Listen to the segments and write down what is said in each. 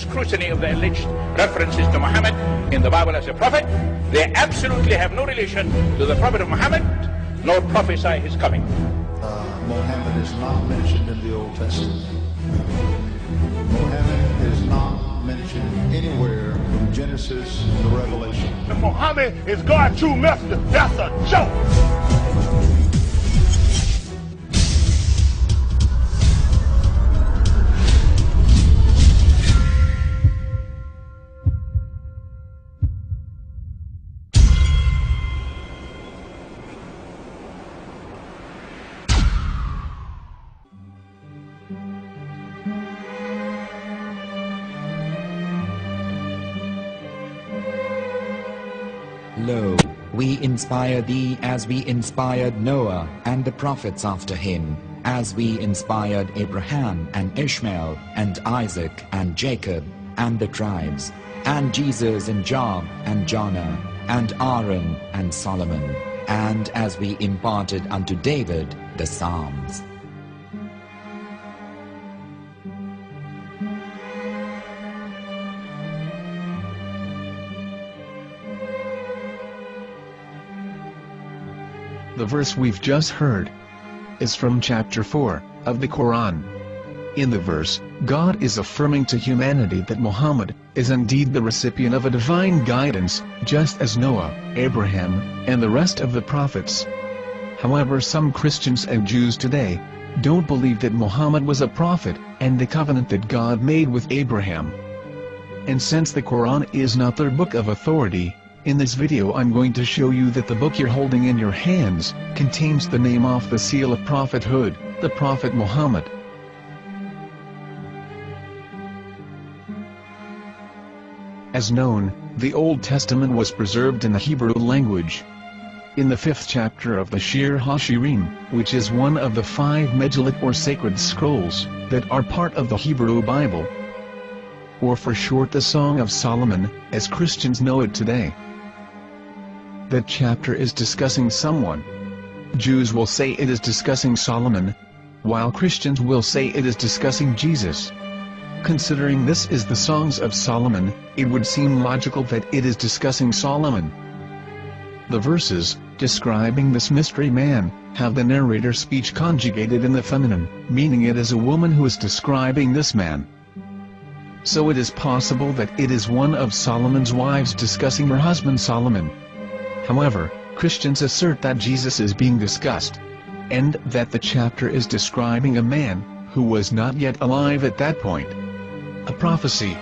scrutiny of the alleged references to Muhammad in the Bible as a prophet, they absolutely have no relation to the Prophet of Muhammad, nor prophesy his coming. Muhammad is not mentioned in the Old Testament. Muhammad is not mentioned anywhere from Genesis to Revelation. Muhammad is God's true messenger. That's a joke. Lo, we inspire thee as we inspired Noah and the prophets after him, as we inspired Abraham and Ishmael and Isaac and Jacob and the tribes, and Jesus and Job and Jonah and Aaron and Solomon, and as we imparted unto David the Psalms. The verse we've just heard is from chapter 4 of the Quran. In the verse, God is affirming to humanity that Muhammad is indeed the recipient of a divine guidance, just as Noah, Abraham, and the rest of the prophets. However, some Christians and Jews today don't believe that Muhammad was a prophet and the covenant that God made with Abraham. And since the Quran is not their book of authority, in this video I'm going to show you that the book you're holding in your hands contains the name off the seal of prophethood, the Prophet Muhammad. As known, the Old Testament was preserved in the Hebrew language. In the 5th chapter of the Shir HaShirim, which is one of the 5 Megillat or sacred scrolls that are part of the Hebrew Bible, or for short the Song of Solomon, as Christians know it today. That chapter is discussing someone. Jews will say it is discussing Solomon, while Christians will say it is discussing Jesus. Considering this is the Songs of Solomon, it would seem logical that it is discussing Solomon. The verses, describing this mystery man, have the narrator's speech conjugated in the feminine, meaning it is a woman who is describing this man. So it is possible that it is one of Solomon's wives discussing her husband Solomon. However, Christians assert that Jesus is being discussed, and that the chapter is describing a man who was not yet alive at that point. A prophecy.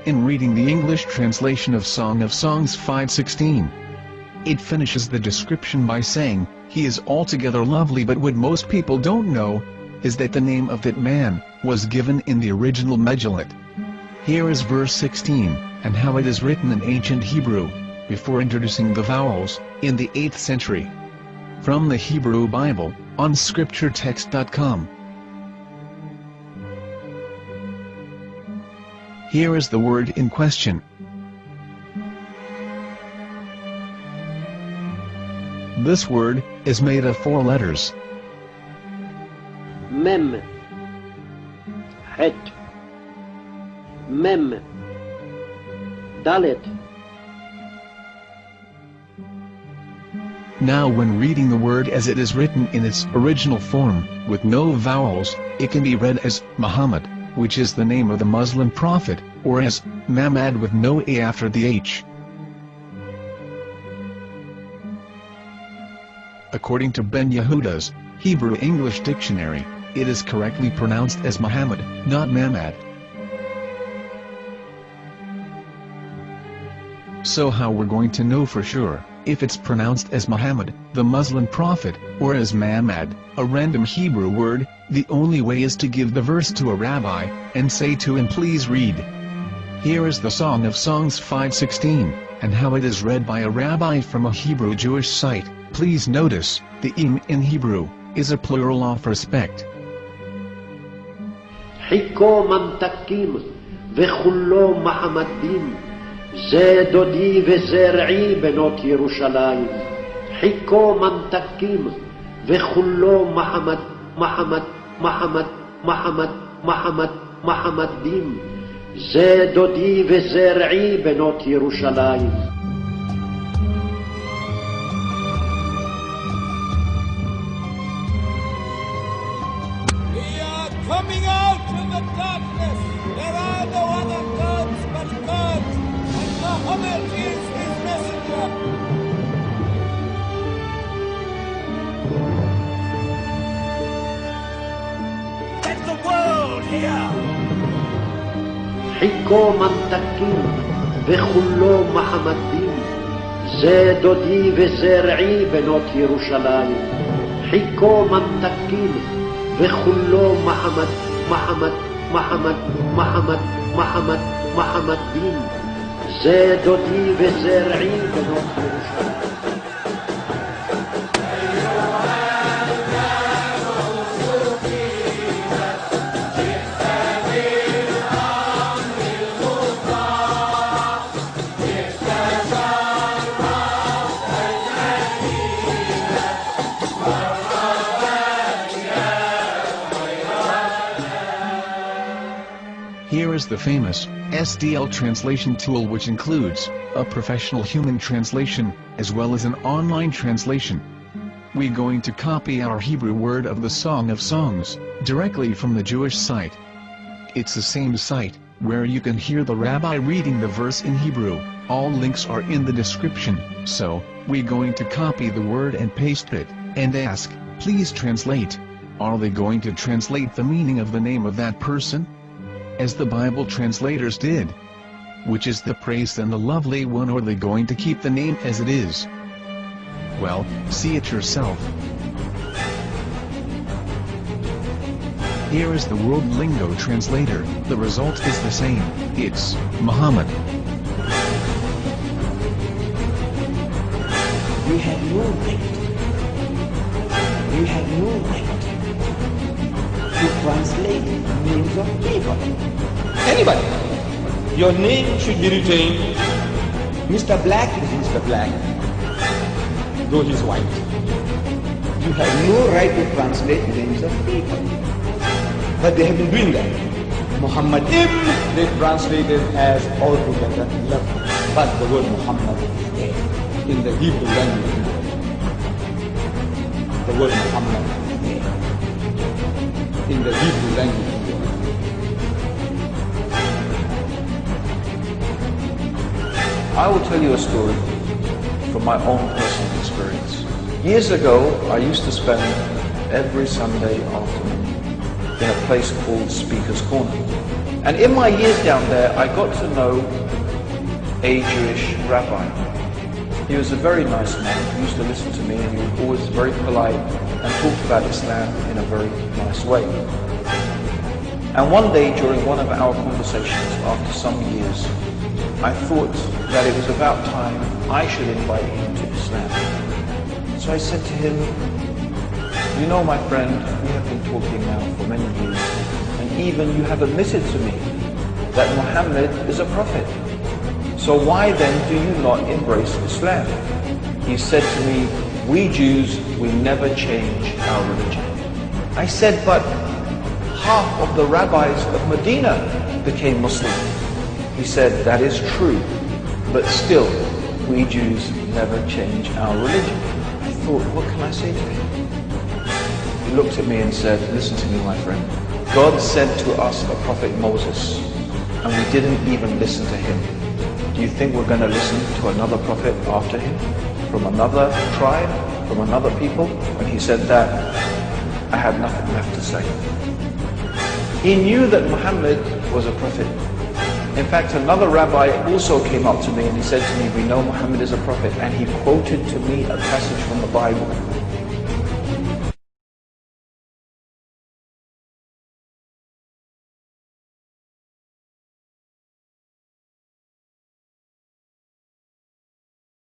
In reading the English translation of Song of Songs 5:16, it finishes the description by saying, "He is altogether lovely," but what most people don't know is that the name of that man was given in the original Megillat. Here is verse 16, and how it is written in ancient Hebrew, before introducing the vowels, in the 8th century. From the Hebrew Bible, on scripturetext.com. Here is the word in question. This word is made of 4 letters. Mem, Het, Mem, Dalet. Now when reading the word as it is written in its original form, with no vowels, it can be read as Muhammad, which is the name of the Muslim prophet, or as Mamad with no A after the H. According to Ben Yehuda's Hebrew English Dictionary, it is correctly pronounced as Muhammad, not Mamad. So how we're going to know for sure if it's pronounced as Muhammad, the Muslim prophet, or as Mamad, a random Hebrew word? The only way is to give the verse to a rabbi, and say to him, "Please read." Here is the Song of Songs 5:16, and how it is read by a rabbi from a Hebrew Jewish site. Please notice, the im in Hebrew is a plural of respect. חיכו ממתקים וכולו מעמדים, זה דודי וזרעי בנות ירושלים. חיכו ממתקים וכולו מחמד, מחמד, מחמד, מחמד, מחמד, מחמדים. זה דודי וזרעי בנות ירושלים. Coming out from the darkness, there are no other gods but God, and Muhammad is his messenger. Let the world hear. חיכו ממתקים וכולו מחמדים. זה דודי וזרעי בנות ירושלים. חיכו ממתקים וכולו מחמד, מחמד, מחמד, מחמד, מחמד, מחמדים. זה דודי וזרעי בנות ירושלים. Here is the famous SDL translation tool, which includes a professional human translation, as well as an online translation. We're going to copy our Hebrew word of the Song of Songs, directly from the Jewish site. It's the same site, where you can hear the rabbi reading the verse in Hebrew. All links are in the description, so, we're going to copy the word and paste it, and ask, please translate. Are they going to translate the meaning of the name of that person? As the Bible translators did. Which is the praised and the lovely one, or are they going to keep the name as it is? Well, see it yourself. Here is the World Lingo Translator. The result is the same. It's Muhammad. We have no right. We have no right to translate names of people. Anybody. Your name should be retained. Mr. Black is Mr. Black, though he's white. You have no right to translate names of people. But they have been doing that. Muhammadim, they translated as altogether lovely. But the word Muhammad is there in the Hebrew language. The word Muhammad is there in the Hebrew language. I will tell you a story from my own personal experience. Years ago, I used to spend every Sunday afternoon in a place called Speaker's Corner. And in my years down there, I got to know a Jewish rabbi. He was a very nice man. He used to listen to me, and he was always very polite and talked about Islam in a very nice way. And one day, during one of our conversations after some years, I thought that it was about time I should invite him to Islam. So I said to him, you know, my friend, we have been talking now for many years, and even you have admitted to me that Muhammad is a prophet. So why then do you not embrace Islam? He said to me, we Jews, we never change our religion. I said, but half of the rabbis of Medina became Muslim. He said, that is true, but still, we Jews never change our religion. I thought, what can I say to him? He looked at me and said, listen to me, my friend. God sent to us a prophet Moses, and we didn't even listen to him. Do you think we're going to listen to another prophet after him? From another tribe? From another people? When he said that, I had nothing left to say. He knew that Muhammad was a prophet. In fact, another rabbi also came up to me and he said to me, we know Muhammad is a prophet, and he quoted to me a passage from the Bible